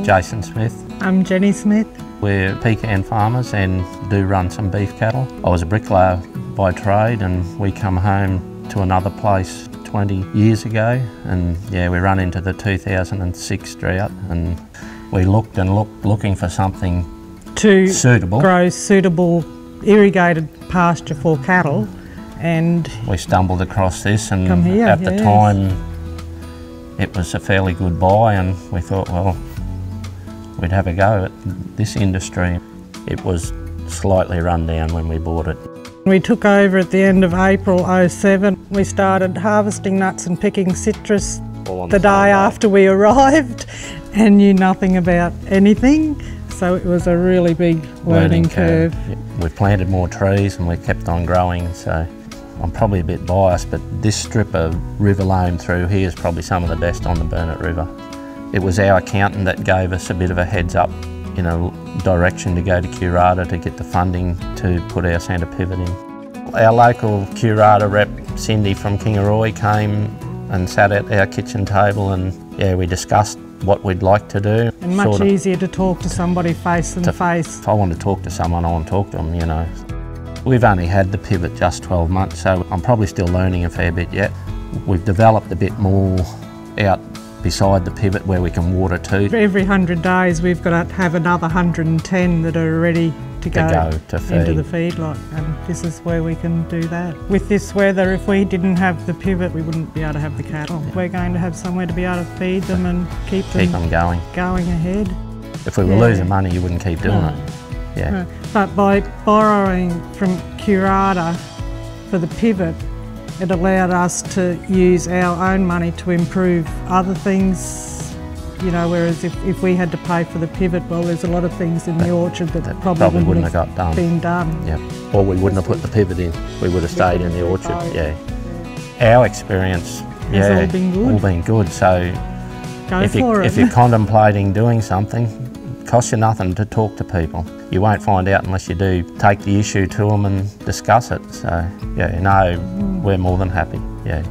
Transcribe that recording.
Jason Smith. I'm Jenny Smith. We're pecan farmers and do run some beef cattle. I was a bricklayer by trade and we come home to another place 20 years ago, and yeah, we run into the 2006 drought, and we looked and looked looking for something to suitable. Grow suitable irrigated pasture for cattle, and we stumbled across this, and at the time it was a fairly good buy, and we thought, well, we'd have a go at this industry. It was slightly run down when we bought it. We took over at the end of April '07. We started harvesting nuts and picking citrus the day after we arrived and knew nothing about anything. So it was a really big learning curve. We've planted more trees and we kept on growing, so I'm probably a bit biased, but this strip of river loam through here is probably some of the best on the Burnett River. It was our accountant that gave us a bit of a heads up in a direction to go to QRIDA to get the funding to put our centre pivot in. Our local QRIDA rep, Cindy from Kingaroy, came and sat at our kitchen table, and yeah, we discussed what we'd like to do. And much easier to talk to somebody face to face. If I want to talk to someone, I want to talk to them, you know. We've only had the pivot just 12 months, so I'm probably still learning a fair bit yet. We've developed a bit more out beside the pivot where we can water to. Every 100 days we've got to have another 110 that are ready to go into the feedlot, and this is where we can do that. With this weather, if we didn't have the pivot, we wouldn't be able to have the cattle. We're going to have somewhere to be able to feed them and keep them going ahead. If we were losing money, you wouldn't keep doing it. Yeah. No. But by borrowing from QRIDA for the pivot, it allowed us to use our own money to improve other things, you know, whereas if we had to pay for the pivot, well, there's a lot of things in the orchard that probably wouldn't have got done. Been done. Yeah. Or we wouldn't have put the pivot in. We would have stayed in the orchard. Yeah. Our experience, all been good. So if you're contemplating doing something, it costs you nothing to talk to people. You won't find out unless you do take the issue to them and discuss it. So yeah, no, we're more than happy. Yeah.